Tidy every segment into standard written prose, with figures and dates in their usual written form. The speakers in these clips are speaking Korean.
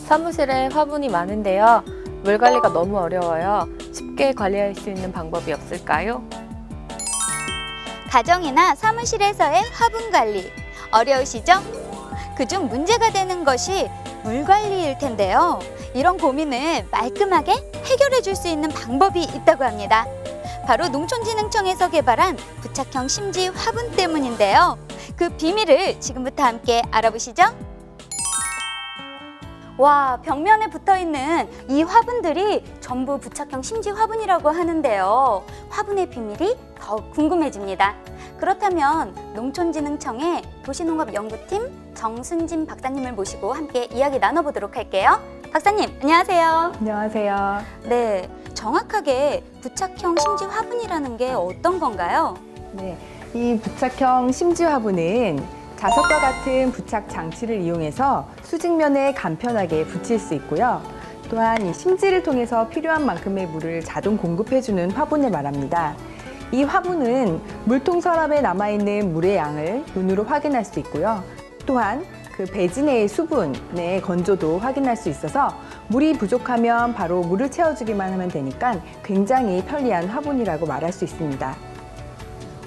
사무실에 화분이 많은데요. 물 관리가 너무 어려워요. 쉽게 관리할 수 있는 방법이 없을까요? 가정이나 사무실에서의 화분 관리 어려우시죠? 그중 문제가 되는 것이 물 관리일 텐데요. 이런 고민을 말끔하게 해결해 줄 수 있는 방법이 있다고 합니다. 바로 농촌진흥청에서 개발한 부착형 심지 화분 때문인데요. 그 비밀을 지금부터 함께 알아보시죠. 와, 벽면에 붙어있는 이 화분들이 전부 부착형 심지 화분이라고 하는데요. 화분의 비밀이 더욱 궁금해집니다. 그렇다면 농촌진흥청의 도시농업연구팀 정순진 박사님을 모시고 함께 이야기 나눠보도록 할게요. 박사님, 안녕하세요. 안녕하세요. 네, 정확하게 부착형 심지 화분이라는 게 어떤 건가요? 네, 이 부착형 심지 화분은 자석과 같은 부착 장치를 이용해서 수직면에 간편하게 붙일 수 있고요. 또한 이 심지를 통해서 필요한 만큼의 물을 자동 공급해주는 화분을 말합니다. 이 화분은 물통 서랍에 남아있는 물의 양을 눈으로 확인할 수 있고요. 또한 그 배지 내의 수분의 건조도 확인할 수 있어서 물이 부족하면 바로 물을 채워주기만 하면 되니까 굉장히 편리한 화분이라고 말할 수 있습니다.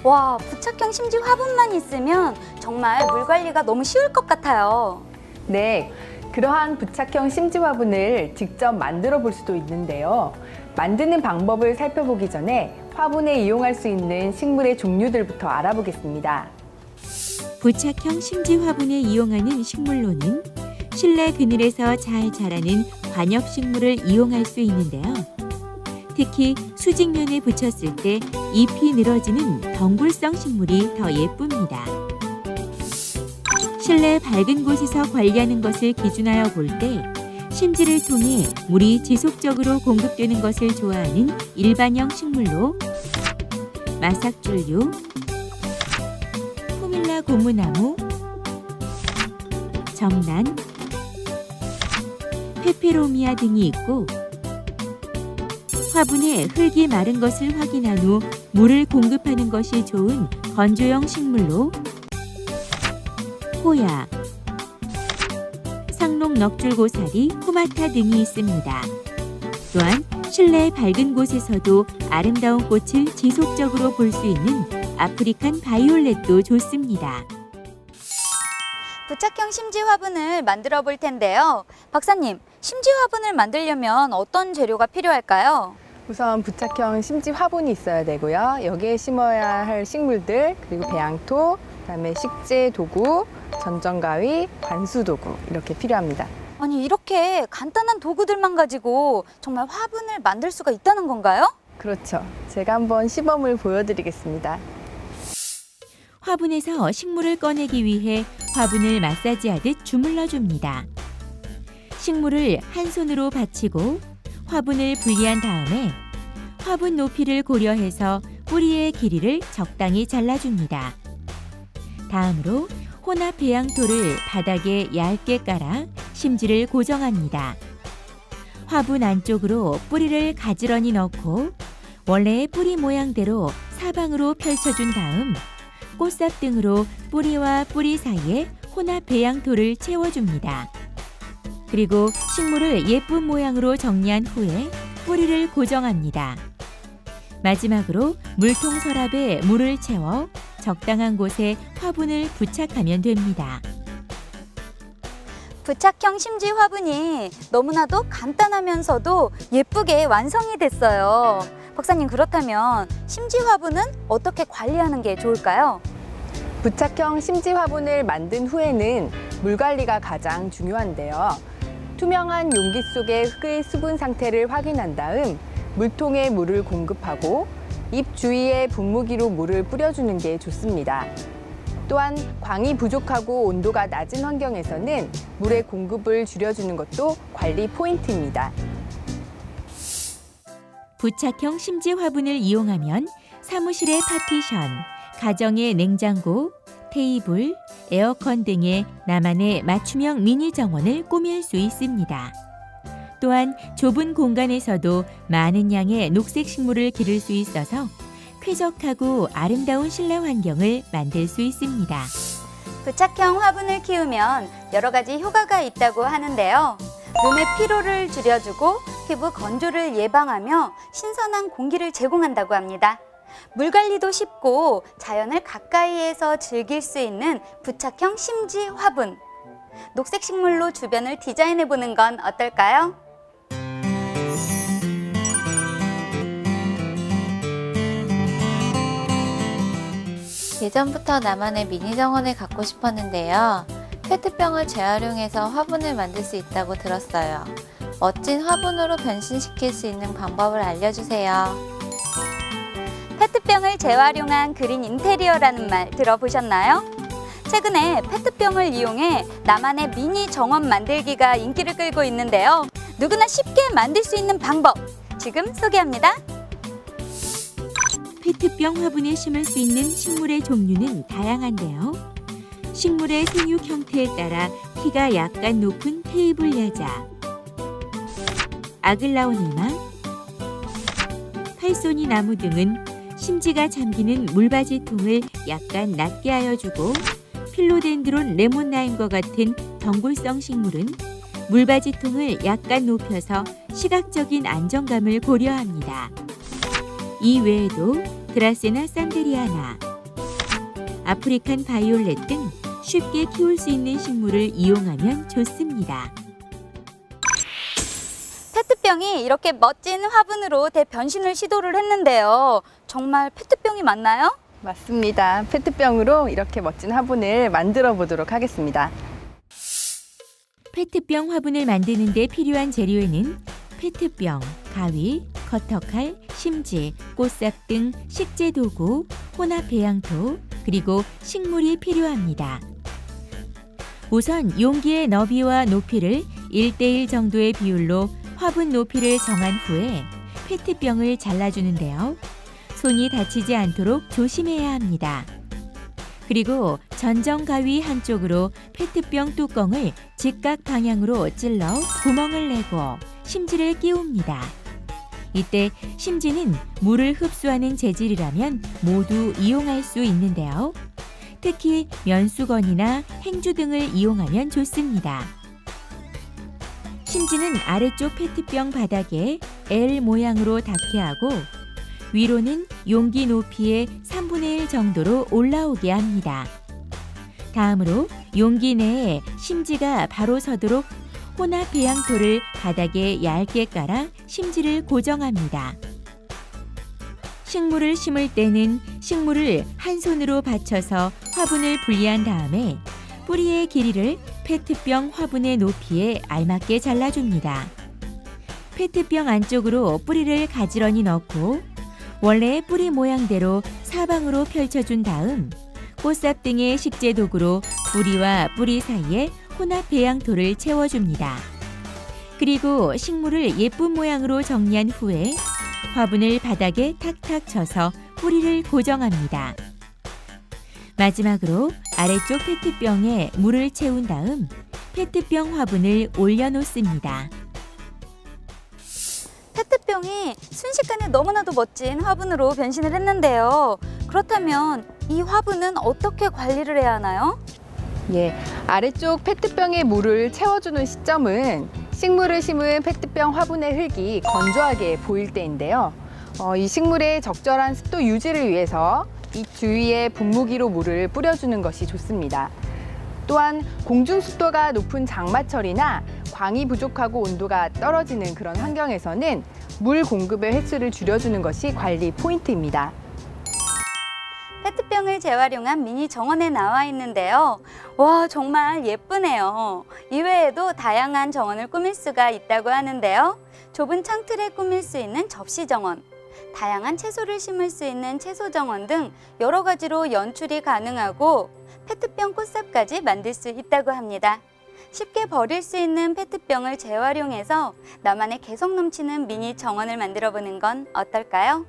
와, 부착형 심지 화분만 있으면 정말 물 관리가 너무 쉬울 것 같아요. 네, 그러한 부착형 심지 화분을 직접 만들어 볼 수도 있는데요. 만드는 방법을 살펴보기 전에 화분에 이용할 수 있는 식물의 종류들부터 알아보겠습니다. 부착형 심지 화분에 이용하는 식물로는 실내 그늘에서 잘 자라는 관엽식물을 이용할 수 있는데요. 특히 수직면에 붙였을 때 잎이 늘어지는 덩굴성 식물이 더 예쁩니다. 실내 밝은 곳에서 관리하는 것을 기준하여 볼 때 심지를 통해 물이 지속적으로 공급되는 것을 좋아하는 일반형 식물로 마삭줄류, 포밀라 고무나무, 정란, 페페로미아 등이 있고 화분에 흙이 마른 것을 확인한 후 물을 공급하는 것이 좋은 건조형 식물로 호야, 상록 넋줄고사리, 코마타 등이 있습니다. 또한 실내 밝은 곳에서도 아름다운 꽃을 지속적으로 볼 수 있는 아프리칸 바이올렛도 좋습니다. 부착형 심지 화분을 만들어 볼 텐데요. 박사님, 심지 화분을 만들려면 어떤 재료가 필요할까요? 우선 부착형 심지 화분이 있어야 되고요. 여기에 심어야 할 식물들, 그리고 배양토, 그다음에 식재 도구, 전정가위, 관수 도구 이렇게 필요합니다. 아니, 이렇게 간단한 도구들만 가지고 정말 화분을 만들 수가 있다는 건가요? 그렇죠. 제가 한번 시범을 보여드리겠습니다. 화분에서 식물을 꺼내기 위해 화분을 마사지하듯 주물러 줍니다. 식물을 한 손으로 받치고 화분을 분리한 다음에 화분 높이를 고려해서 뿌리의 길이를 적당히 잘라줍니다. 다음으로 혼합 배양토를 바닥에 얇게 깔아 심지를 고정합니다. 화분 안쪽으로 뿌리를 가지런히 넣고 원래의 뿌리 모양대로 사방으로 펼쳐준 다음 꽃삽 등으로 뿌리와 뿌리 사이에 혼합 배양토를 채워줍니다. 그리고 식물을 예쁜 모양으로 정리한 후에 뿌리를 고정합니다. 마지막으로 물통 서랍에 물을 채워 적당한 곳에 화분을 부착하면 됩니다. 부착형 심지 화분이 너무나도 간단하면서도 예쁘게 완성이 됐어요. 박사님, 그렇다면 심지 화분은 어떻게 관리하는 게 좋을까요? 부착형 심지 화분을 만든 후에는 물 관리가 가장 중요한데요. 투명한 용기 속의 흙의 수분 상태를 확인한 다음 물통에 물을 공급하고 잎 주위에 분무기로 물을 뿌려주는 게 좋습니다. 또한 광이 부족하고 온도가 낮은 환경에서는 물의 공급을 줄여주는 것도 관리 포인트입니다. 부착형 심지 화분을 이용하면 사무실의 파티션, 가정의 냉장고, 테이블, 에어컨 등의 나만의 맞춤형 미니 정원을 꾸밀 수 있습니다. 또한 좁은 공간에서도 많은 양의 녹색 식물을 기를 수 있어서 쾌적하고 아름다운 실내 환경을 만들 수 있습니다. 부착형 화분을 키우면 여러 가지 효과가 있다고 하는데요. 눈의 피로를 줄여주고 피부 건조를 예방하며 신선한 공기를 제공한다고 합니다. 물 관리도 쉽고 자연을 가까이에서 즐길 수 있는 부착형 심지 화분. 녹색 식물로 주변을 디자인해 보는 건 어떨까요? 예전부터 나만의 미니 정원을 갖고 싶었는데요. 페트병을 재활용해서 화분을 만들 수 있다고 들었어요. 멋진 화분으로 변신시킬 수 있는 방법을 알려주세요. 페트병을 재활용한 그린 인테리어라는 말 들어보셨나요? 최근에 페트병을 이용해 나만의 미니 정원 만들기가 인기를 끌고 있는데요. 누구나 쉽게 만들 수 있는 방법 지금 소개합니다. 페트병 화분에 심을 수 있는 식물의 종류는 다양한데요. 식물의 생육 형태에 따라 키가 약간 높은 테이블 야자, 아글라오닐마, 팔손이 나무 등은 심지가 잠기는 물바지통을 약간 낮게 하여주고, 필로덴드론 레몬라임과 같은 덩굴성 식물은 물바지통을 약간 높여서 시각적인 안정감을 고려합니다. 이 외에도 드라세나 산데리아나, 아프리칸 바이올렛 등 쉽게 키울 수 있는 식물을 이용하면 좋습니다. 페트병이 이렇게 멋진 화분으로 대변신을 시도를 했는데요. 정말 페트병이 맞나요? 맞습니다. 페트병으로 이렇게 멋진 화분을 만들어 보도록 하겠습니다. 페트병 화분을 만드는 데 필요한 재료에는 페트병, 가위, 커터칼, 심지, 꽃삽 등 식재 도구, 혼합 배양토, 그리고 식물이 필요합니다. 우선 용기의 너비와 높이를 1:1 정도의 비율로 화분 높이를 정한 후에 페트병을 잘라주는데요. 손이 다치지 않도록 조심해야 합니다. 그리고 전정 가위 한쪽으로 페트병 뚜껑을 직각 방향으로 찔러 구멍을 내고 심지를 끼웁니다. 이때 심지는 물을 흡수하는 재질이라면 모두 이용할 수 있는데요. 특히 면수건이나 행주 등을 이용하면 좋습니다. 심지는 아래쪽 페트병 바닥에 L 모양으로 닿게 하고 위로는 용기 높이의 3분의 1 정도로 올라오게 합니다. 다음으로 용기 내에 심지가 바로 서도록 혼합 배양토를 바닥에 얇게 깔아 심지를 고정합니다. 식물을 심을 때는 식물을 한 손으로 받쳐서 화분을 분리한 다음에 뿌리의 길이를 페트병 화분의 높이에 알맞게 잘라줍니다. 페트병 안쪽으로 뿌리를 가지런히 넣고 원래의 뿌리 모양대로 사방으로 펼쳐준 다음 꽃삽 등의 식재 도구로 뿌리와 뿌리 사이에 혼합 배양토를 채워줍니다. 그리고 식물을 예쁜 모양으로 정리한 후에 화분을 바닥에 탁탁 쳐서 뿌리를 고정합니다. 마지막으로 아래쪽 페트병에 물을 채운 다음 페트병 화분을 올려놓습니다. 페트병이 순식간에 너무나도 멋진 화분으로 변신을 했는데요. 그렇다면 이 화분은 어떻게 관리를 해야 하나요? 예, 아래쪽 페트병에 물을 채워주는 시점은 식물을 심은 페트병 화분의 흙이 건조하게 보일 때인데요. 이 식물의 적절한 습도 유지를 위해서 이 주위에 분무기로 물을 뿌려주는 것이 좋습니다. 또한 공중 습도가 높은 장마철이나 광이 부족하고 온도가 떨어지는 그런 환경에서는 물 공급의 횟수를 줄여주는 것이 관리 포인트입니다. 페트병을 재활용한 미니 정원에 나와 있는데요. 와, 정말 예쁘네요. 이외에도 다양한 정원을 꾸밀 수가 있다고 하는데요. 좁은 창틀에 꾸밀 수 있는 접시 정원, 다양한 채소를 심을 수 있는 채소 정원 등 여러 가지로 연출이 가능하고 페트병 꽃삽까지 만들 수 있다고 합니다. 쉽게 버릴 수 있는 페트병을 재활용해서 나만의 개성 넘치는 미니 정원을 만들어 보는 건 어떨까요?